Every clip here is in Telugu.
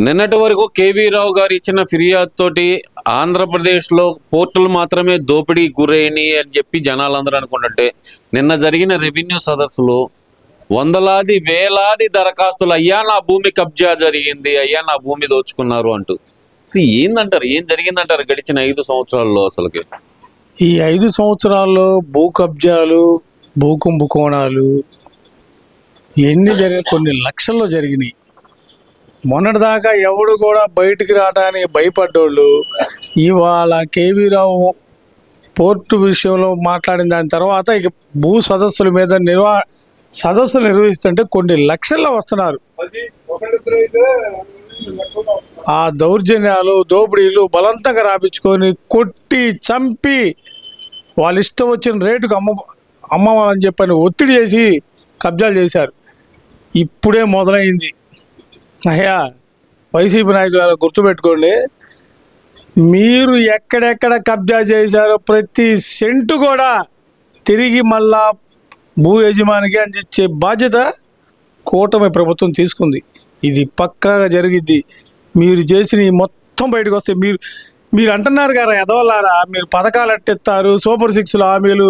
నిన్నటి వరకు కేవీ రావు గారు ఇచ్చిన ఫిర్యాదు తోటి ఆంధ్రప్రదేశ్లో పోర్టులు మాత్రమే దోపిడీ గురైనవి అని చెప్పి జనాలందరూ అనుకుంటుంటే నిన్న జరిగిన రెవెన్యూ సదస్సులో వందలాది వేలాది దరఖాస్తులు అయ్యా నా భూమి కబ్జా జరిగింది, అయ్యా నా భూమి దోచుకున్నారు అంటూ. అసలు ఏందంటారు, ఏం జరిగిందంటారు గడిచిన 5 సంవత్సరాల్లో? అసలుకి ఈ 5 సంవత్సరాల్లో భూ కబ్జాలు, భూ కుంభకోణాలు ఎన్ని జరిగిన కొన్ని లక్షల్లో జరిగినాయి. మొన్నటిదాకా ఎవడు కూడా బయటికి రావడానికి భయపడ్డోళ్ళు ఇవాళ కేవీ రావు పోర్టు విషయంలో మాట్లాడిన దాని తర్వాత ఇక భూ సదస్సుల మీద సదస్సులు నిర్వహిస్తుంటే కొన్ని లక్షల్లో వస్తున్నారు. ఆ దౌర్జన్యాలు, దోపిడీలు బలవంతంగా రాపించుకొని కొట్టి చంపి వాళ్ళ ఇష్టం వచ్చిన రేటుకు అమ్మవాలని చెప్పని ఒత్తిడి చేసి కబ్జాలు చేశారు. ఇప్పుడే మొదలైంది. అయ్యా వైసీపీ నాయకులు గుర్తుపెట్టుకోండి, మీరు ఎక్కడెక్కడ కబ్జా చేశారో ప్రతి సెంటు కూడా తిరిగి మళ్ళా భూ యజమానికి అందించే బాధ్యత కూటమి ప్రభుత్వం తీసుకుంది. ఇది పక్కాగా జరిగిద్ది. మీరు చేసిన మొత్తం బయటకు వస్తే మీరు అంటున్నారు కదా ఎదవల్లారా, మీరు పథకాలు అట్టెత్తారు, సూపర్ 6 హామీలు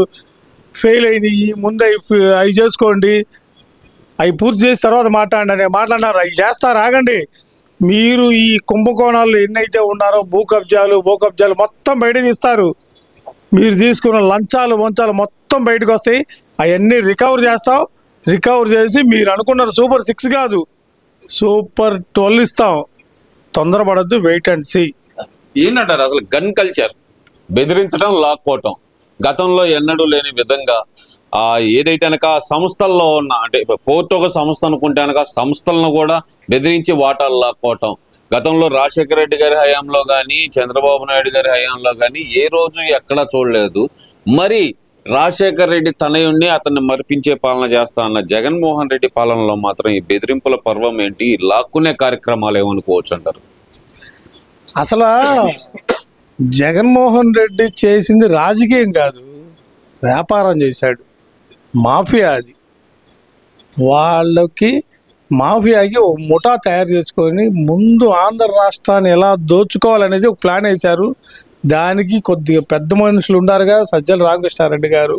ఫెయిల్ అయినాయి, ముందు అవి చేసుకోండి, అవి పూర్తి చేసిన తర్వాత మాట్లాడినారు. అవి చేస్తారు, ఆగండి. మీరు ఈ కుంభకోణాలు ఎన్నైతే ఉన్నారో భూ కబ్జాలు మొత్తం బయట తీస్తారు. మీరు తీసుకున్న లంచాలు వంచాలు మొత్తం బయటకు వస్తాయి. అవన్నీ రికవర్ చేస్తాం. రికవర్ చేసి మీరు అనుకున్నారు సూపర్ 6 కాదు, సూపర్ 12 ఇస్తాం. తొందరపడద్దు, వెయిట్ అండ్ సీ. ఏంటంటారు అసలు గన్ కల్చర్, బెదిరించడం, లాక్కోవటం గతంలో ఎన్నడూ లేని విధంగా ఏదైతే అనక సంస్థల్లో ఉన్న, అంటే పోర్టు ఒక సంస్థ అనుకుంటే అనక సంస్థలను కూడా బెదిరించి వాటాలు లాక్కోవటం గతంలో రాజశేఖర రెడ్డి గారి హయాంలో కానీ చంద్రబాబు నాయుడు గారి హయాంలో కానీ ఏ రోజు ఎక్కడా చూడలేదు. మరి రాజశేఖర రెడ్డి తనయుణ్ణి అతన్ని మరిపించే పాలన చేస్తా అన్న జగన్మోహన్ రెడ్డి పాలనలో మాత్రం ఈ బెదిరింపుల పర్వం ఏంటి, లాక్కునే కార్యక్రమాలు ఏమనుకోవచ్చు అంటారు? అసలు జగన్మోహన్ రెడ్డి చేసింది రాజకీయం కాదు, వ్యాపారం చేశాడు. మాఫియా అది. వాళ్ళకి మాఫియాకి ఒక ముఠా తయారు చేసుకొని ముందు ఆంధ్ర రాష్ట్రాన్ని ఎలా దోచుకోవాలనేది ఒక ప్లాన్ వేశారు. దానికి కొద్దిగా పెద్ద మనుషులు ఉండారుగా, సజ్జల రామకృష్ణారెడ్డి గారు,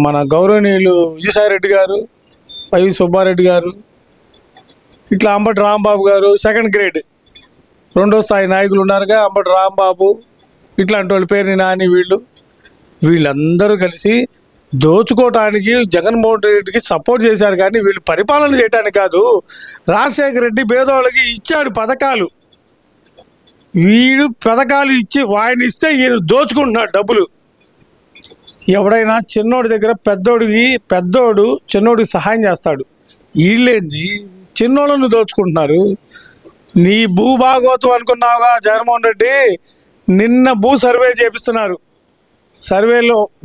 మన గౌరవనీయులు విజయసాయిరెడ్డి గారు, వైవి సుబ్బారెడ్డి గారు, ఇట్లా అంబటి రాంబాబు గారు, సెకండ్ గ్రేడ్ 2వ స్థాయి నాయకులు ఉన్నారుగా, అంబటి రాంబాబు, ఇట్లాంటి వాళ్ళ పేరుని నాని, వీళ్ళందరూ కలిసి దోచుకోవటానికి జగన్మోహన్ రెడ్డికి సపోర్ట్ చేశారు. కానీ వీళ్ళు పరిపాలన చేయడానికి కాదు. రాజశేఖర రెడ్డి పేదోళ్ళకి ఇచ్చాడు పథకాలు, వీడు పథకాలు ఇచ్చి వాయిని ఇస్తే ఈయన దోచుకుంటున్నాడు డబ్బులు. ఎవడైనా చిన్నోడి దగ్గర పెద్దోడు చిన్నోడికి సహాయం చేస్తాడు. వీళ్ళేంది చిన్నోళ్ళను దోచుకుంటున్నారు. నీ భూభాగోతం అనుకున్నావుగా జగన్మోహన్ రెడ్డి, నిన్న భూ సర్వే చేపిస్తున్నారు.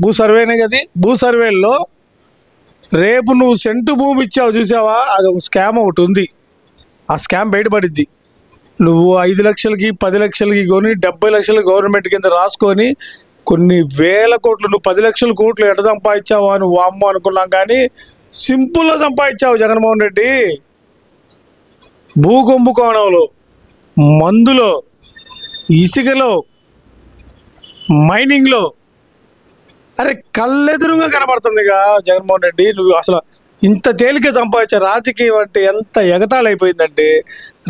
భూ సర్వేనే కదా, భూ సర్వేలో రేపు నువ్వు సెంటు భూమి ఇచ్చావు చూసావా, అది ఒక స్కామ్ ఒకటి ఉంది. ఆ స్కామ్ బయటపడిద్ది. నువ్వు 5 లక్షలకి 10 లక్షలకి కొని 70 లక్షలు గవర్నమెంట్ కింద రాసుకొని కొన్ని వేల కోట్లు, నువ్వు 10 లక్షల కోట్లు ఎట సంపాదించావు అని వామ్మో అనుకున్నాం. కానీ సింపుల్గా సంపాదించావు జగన్మోహన్ రెడ్డి. భూ కుంభకోణంలో, మందులో, ఇసుకలో, మైనింగ్లో, అరే కళ్ళెదురుగా కనబడుతుందిగా జగన్మోహన్ రెడ్డి. నువ్వు అసలు ఇంత తేలిక సంపాదించే రాజకీయం అంటే ఎంత ఎగతాళైపోయిందంటే,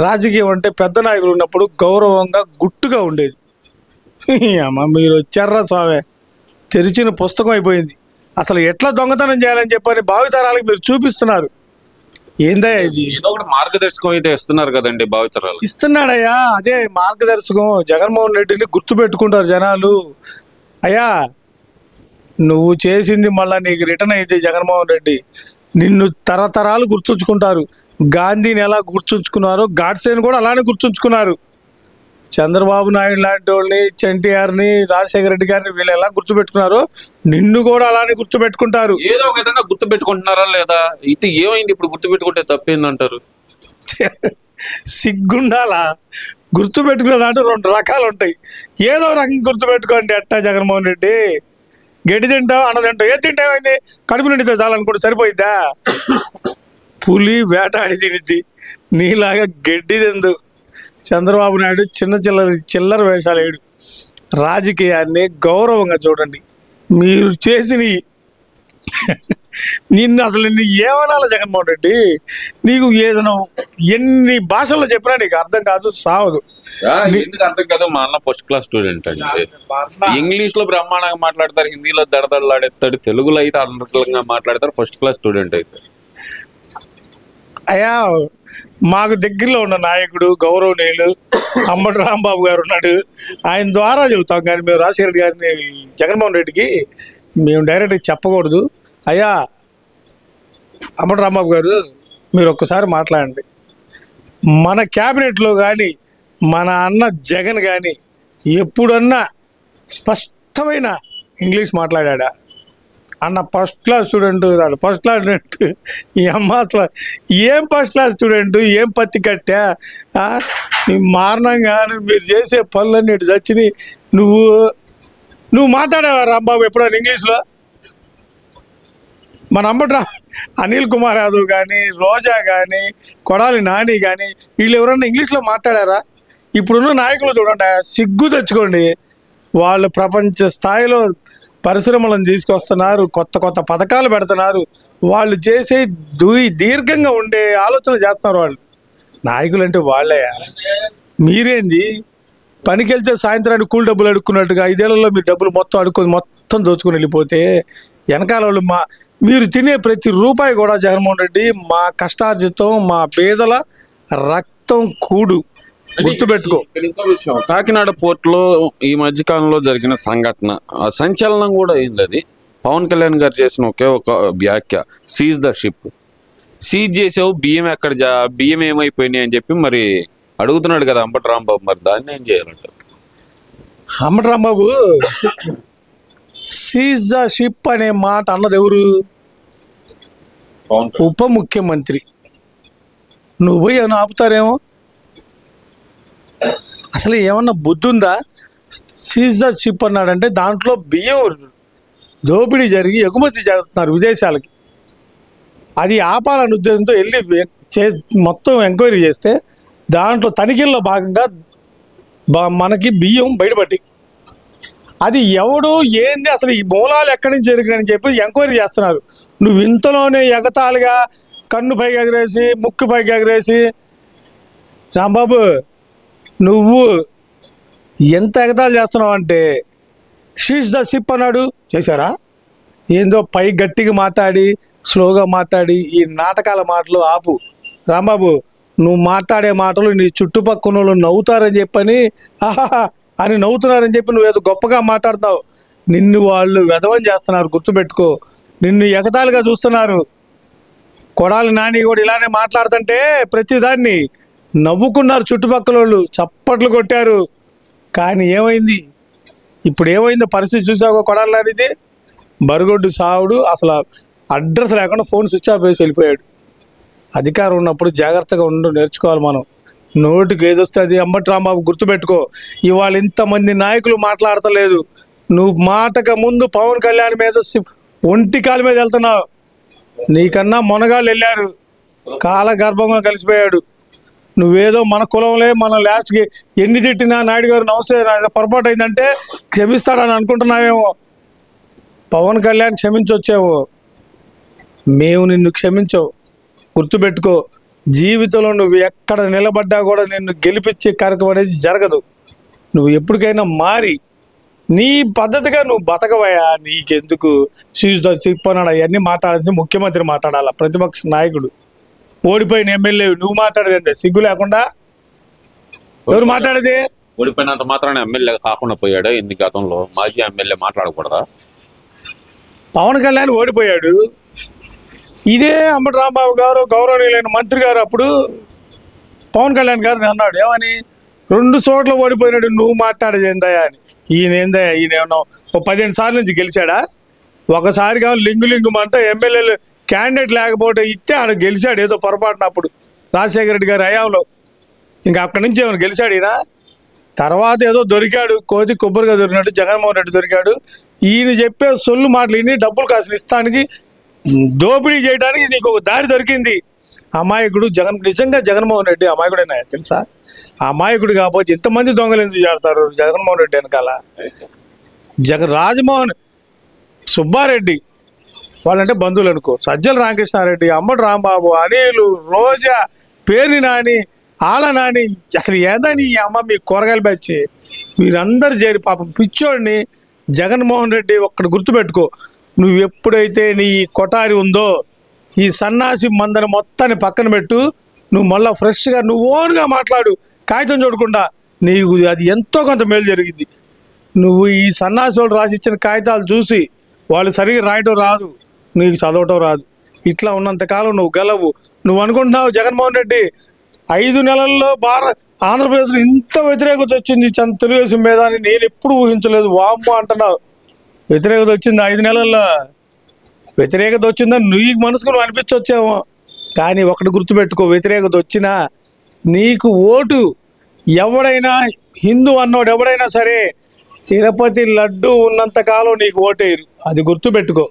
రాజకీయం అంటే పెద్ద నాయకులు ఉన్నప్పుడు గౌరవంగా గుట్టుగా ఉండేది. అమ్మ మీరు వచ్చారా స్వామి, తెరిచిన పుస్తకం అయిపోయింది. అసలు ఎట్లా దొంగతనం చేయాలని చెప్పని భావితరాలకు మీరు చూపిస్తున్నారు. ఏందా ఇది? ఏదో ఒకటి మార్గదర్శకం అయితే ఇస్తున్నారు కదండి భావితరాలు. ఇస్తున్నాడయ్యా, అదే మార్గదర్శకం. జగన్మోహన్ రెడ్డిని గుర్తుపెట్టుకుంటారు జనాలు. అయ్యా నువ్వు చేసింది మళ్ళీ నీకు రిటర్న్ అయితే జగన్మోహన్ రెడ్డి నిన్ను తరతరాలు గుర్తుంచుకుంటారు. గాంధీని ఎలా గుర్తుంచుకున్నారో గాడ్సేని కూడా అలానే గుర్తుంచుకున్నారు. చంద్రబాబు నాయుడు లాంటి వాళ్ళని, ఎన్టీఆర్ని, రాజశేఖర రెడ్డి గారిని వీళ్ళు ఎలా గుర్తుపెట్టుకున్నారో నిన్ను కూడా అలానే గుర్తుపెట్టుకుంటారు. ఏదో ఒక విధంగా గుర్తుపెట్టుకుంటున్నారా లేదా? ఇది ఏమైంది ఇప్పుడు గుర్తుపెట్టుకుంటే తప్పేందంటారు? సిగ్గుండాలా? గుర్తుపెట్టుకునే దాంట్లో 2 రకాలు ఉంటాయి. ఏదో రకం గుర్తుపెట్టుకోండి. అట్టా జగన్మోహన్ రెడ్డి గడ్డి తింటావు, అన్న తింటావు, ఏది తింటామైంది, కడుపు నిండితే చాలనుకుంటే సరిపోయిద్దా? పులి వేటాడి తినిద్ది, నీలాగా గడ్డి తిందు చంద్రబాబు నాయుడు చిల్లర వేషాలు వేయడు. రాజకీయాన్ని గౌరవంగా చూడండి. మీరు చేసిన నిన్ను అసలు ఏమనాలి జగన్మోహన్ రెడ్డి? నీకు ఏదైనా ఎన్ని భాషల్లో చెప్పినా నీకు అర్థం కాదు, సావదు. ఎందుకు అర్థం కాదు? మా అన్న ఫస్ట్ క్లాస్ స్టూడెంట్ అండి. ఇంగ్లీష్ లో బ్రహ్మాండంగా మాట్లాడతారు, హిందీలో దడదడలాడేస్తాడు, తెలుగులో అయితే అనర్గళంగా మాట్లాడతారు. ఫస్ట్ క్లాస్ స్టూడెంట్ అయితే అయ్యా, మాకు దగ్గరలో ఉన్న నాయకుడు గౌరవనీయులు అంబటి రాంబాబు గారు ఉన్నాడు, ఆయన ద్వారా చెబుతాం. కానీ మేము రాజశేఖర గారిని జగన్మోహన్ రెడ్డికి మేము డైరెక్ట్గా చెప్పకూడదు. అయ్యా అంబటి రాంబాబు గారు, మీరు ఒక్కసారి మాట్లాడండి. మన క్యాబినెట్లో కానీ మన అన్న జగన్ కానీ ఎప్పుడన్నా స్పష్టమైన ఇంగ్లీష్ మాట్లాడా? అన్న first class student, first class student, ఈ అమ్మ అసలు ఏం ఫస్ట్ క్లాస్ స్టూడెంట్, ఏం పత్తి కట్టా? మీ మారణం కానీ మీరు చేసే పనులన్నీ చచ్చినాయి. నువ్వు మాట్లాడావా రాంబాబు ఎప్పుడైనా ఇంగ్లీష్లో? మన అనిల్ కుమార్ యాదవ్ కానీ, రోజా కానీ, కొడాలి నాని కానీ వీళ్ళు ఎవరన్నా ఇంగ్లీష్లో మాట్లాడారా? ఇప్పుడున్న నాయకులు చూడండి, సిగ్గు తెచ్చుకోండి. వాళ్ళు ప్రపంచ స్థాయిలో పరిశ్రమలను తీసుకొస్తున్నారు, కొత్త కొత్త పథకాలు పెడుతున్నారు. వాళ్ళు చేసే దీర్ఘంగా ఉండే ఆలోచన చేస్తున్నారు. వాళ్ళు నాయకులు అంటే వాళ్ళే. మీరేంది పనికి వెళ్తే సాయంత్రానికి కూల్ డబ్బులు అడుక్కున్నట్టుగా 5 ఏళ్లలో మీరు డబ్బులు మొత్తం దోచుకుని వెళ్ళిపోతే వెనకాల వాళ్ళు మీరు తినే ప్రతి రూపాయి కూడా జగన్మోహన్ రెడ్డి మా కష్టార్జితం, మా పేదల రక్తం కూడు, గుర్తుపెట్టుకో. కాకినాడ పోర్టులో ఈ మధ్య కాలంలో జరిగిన సంఘటన సంచలనం కూడా అయింది. అది పవన్ కళ్యాణ్ గారు చేసిన ఒకే ఒక వ్యాఖ్య, సీజ్ ద షిప్. సీజ్ చేసావు, బియ్యం ఏమైపోయినాయి అని చెప్పి మరి అడుగుతున్నాడు కదా అంబటి రాంబాబు. మరి దాన్ని ఏం చేయాలంటారు? Ambati Rambabu seize the ship అనే మాట అన్నది ఎవరు? ఉప ముఖ్యమంత్రి. నువ్వు పోయి ఏమైనా ఆపుతారేమో? అసలు ఏమన్నా బుద్ధి ఉందా? సీజ్ ద షిప్ అన్నాడంటే దాంట్లో బియ్యం దోపిడీ జరిగి ఎగుమతి చేస్తున్నారు విదేశాలకి. అది ఆపాలనే ఉద్దేశంతో వెళ్ళి మొత్తం ఎంక్వైరీ చేస్తే దాంట్లో తనిఖీల్లో భాగంగా మనకి బియ్యం బయటపడి, అది ఎవడు ఏంది అసలు ఈ మూలాలు ఎక్కడి నుంచి జరిగినాయని చెప్పి ఎంక్వైరీ చేస్తున్నారు. నువ్వు ఇంతలోనే ఎగతాళిగా కన్ను పైకి ఎగరేసి ముక్కు పైకి ఎగరేసి, రాంబాబు నువ్వు ఎంత ఎగతాళి చేస్తున్నావు అంటే షీజ్ ద షిప్ అన్నాడు, చేశారా? ఏందో పై గట్టిగా మాట్లాడి స్లోగా మాట్లాడి ఈ నాటకాల మాటలు ఆపు రాంబాబు. నువ్వు మాట్లాడే మాటలు నీ చుట్టుపక్కల వాళ్ళు నవ్వుతారని చెప్పని, ఆహా అని నవ్వుతున్నారని చెప్పి నువ్వేదో గొప్పగా మాట్లాడుతున్నావు. నిన్ను వాళ్ళు వెధవం చేస్తున్నారు, గుర్తుపెట్టుకో. నిన్ను ఎగతాళిగా చూస్తున్నారు. కొడాలి నాని కూడా ఇలానే మాట్లాడుతుంటే ప్రతిదాన్ని నవ్వుకున్నారు చుట్టుపక్కల వాళ్ళు, చప్పట్లు కొట్టారు. కానీ ఏమైంది? ఇప్పుడు ఏమైందో పరిస్థితి చూసావు? కొడాలి నానిది బరుగొడ్డు సావుడు, అసలు అడ్రస్ లేకుండా ఫోన్ స్విచ్ ఆఫ్ వేసి వెళ్ళిపోయాడు. అధికారం ఉన్నప్పుడు జాగ్రత్తగా నేర్చుకోవాలి మనం. నోటికి ఏదొస్తే అది. అంబటి రాంబాబు గుర్తుపెట్టుకో, ఇవాళ ఇంతమంది నాయకులు మాట్లాడతలేదు. నువ్వు మాటక ముందు పవన్ కళ్యాణ్ మీద ఒంటి కాలు మీద వెళ్తున్నావు. నీకన్నా మొనగాళ్ళు వెళ్ళారు, కాల గర్భంగా కలిసిపోయాడు. నువ్వేదో మన కులంలే, మన లాస్ట్కి ఎన్ని తిట్టినా నాయుడు గారు నమస్తే పొరపాటు అయిందంటే క్షమిస్తాడని అనుకుంటున్నావేమో. పవన్ కళ్యాణ్ క్షమించొచ్చావు, మేము నిన్ను క్షమించవు. గుర్తుపెట్టుకో, జీవితంలో నువ్వు ఎక్కడ నిలబడ్డా కూడా నిన్ను గెలిపించే కార్యక్రమం అనేది జరగదు. నువ్వు ఎప్పటికైనా మారి నీ పద్ధతిగా నువ్వు బతకవయ్యా. నీకెందుకు సీజ్ చెప్పన్నాడు? అవన్నీ మాట్లాడాల్సింది ముఖ్యమంత్రి మాట్లాడాల, ప్రతిపక్ష నాయకుడు. ఓడిపోయిన ఎమ్మెల్యే నువ్వు మాట్లాడేది అంతే, సిగ్గు లేకుండా. ఎవరు మాట్లాడేది? ఓడిపోయినంత మాత్రాన ఎమ్మెల్యే కాకుండా పోయాడు. ఎన్ని గతంలో మాజీ ఎమ్మెల్యే మాట్లాడకూడదా? పవన్ కళ్యాణ్ ఓడిపోయాడు. ఇదే అంబటి రాంబాబు గారు గౌరవనీయులైన మంత్రి గారు అప్పుడు పవన్ కళ్యాణ్ గారిని అన్నాడు, ఏమని? 2 చోట్ల ఓడిపోయినాడు, నువ్వు మాట్లాడేది ఏందయ్యా అని. ఈయన ఏమన్నా 15 సార్లు నుంచి గెలిచాడా? ఒకసారి కావాలి లింగుమంటే ఎమ్మెల్యేలు క్యాండిడేట్ లేకపోతే ఇస్తే ఆడ గెలిచాడు ఏదో పొరపాటున అప్పుడు రాజశేఖర రెడ్డి గారి హయాంలో. ఇంకా అక్కడి నుంచి ఏమైనా గెలిచాడు ఈయన? తర్వాత ఏదో దొరికాడు, కోతి కొబ్బరిగా దొరికినట్టు జగన్మోహన్ రెడ్డి దొరికాడు. ఈయన చెప్పే సొల్లు మాటలు ఇన్ని డబ్బులు కాసిన ఇస్తానికి, దోపిడీ చేయడానికి నీకు ఒక దారి దొరికింది. అమాయకుడు నిజంగా జగన్మోహన్ రెడ్డి అమాయకుడైనా తెలుసా? అమాయకుడు కాకపోతే ఇంతమంది దొంగలు ఎందుకు చేస్తారు జగన్మోహన్ రెడ్డి వెనకాల? రాజమోహన్ సుబ్బారెడ్డి వాళ్ళంటే బంధువులు అనుకో, సజ్జల రామకృష్ణారెడ్డి, అంబటి రాంబాబు, అనిలు, రోజా, పేర్ని నాని, ఆళ్ళ నాని, అసలు ఏదని ఈ అమ్మ మీ కూరగాయలు బచ్చి వీరందరూ చేరి పాపం పిచ్చోడిని జగన్మోహన్ రెడ్డి ఒక్కడు గుర్తుపెట్టుకో, నువ్వు ఎప్పుడైతే నీ కొటారి ఉందో ఈ సన్నాసి మందన మొత్తాన్ని పక్కన పెట్టు, నువ్వు మళ్ళీ ఫ్రెష్గా నువ్వు ఓన్గా మాట్లాడు, కాగితం చూడకుండా. నీకు అది ఎంతో కొంత మేలు జరిగింది. నువ్వు ఈ సన్నాసి వాళ్ళు రాసిచ్చిన కాగితాలు చూసి వాళ్ళు సరిగ్గా రాయటం రాదు, నీకు చదవటం రాదు. ఇట్లా ఉన్నంతకాలం నువ్వు గెలవు. నువ్వు అనుకుంటున్నావు జగన్మోహన్ రెడ్డి 5 నెలల్లో ఆంధ్రప్రదేశ్లో ఇంత వ్యతిరేకత వచ్చింది తెలుగుదేశం మీద అని నేను ఎప్పుడు ఊహించలేదు. వామ్మో అంటున్నావు. వ్యతిరేకత వచ్చింది 5 నెలల్లో. వ్యతిరేకత వచ్చిందని నీకు మనసుకు నువ్వు అనిపించవచ్చేమో, కానీ ఒకటి గుర్తుపెట్టుకో, వ్యతిరేకత వచ్చినా నీకు ఓటు ఎవడైనా హిందూ అన్నోడు ఎవడైనా సరే తిరుపతి లడ్డు ఉన్నంతకాలం నీకు ఓటేయరు, అది గుర్తుపెట్టుకో.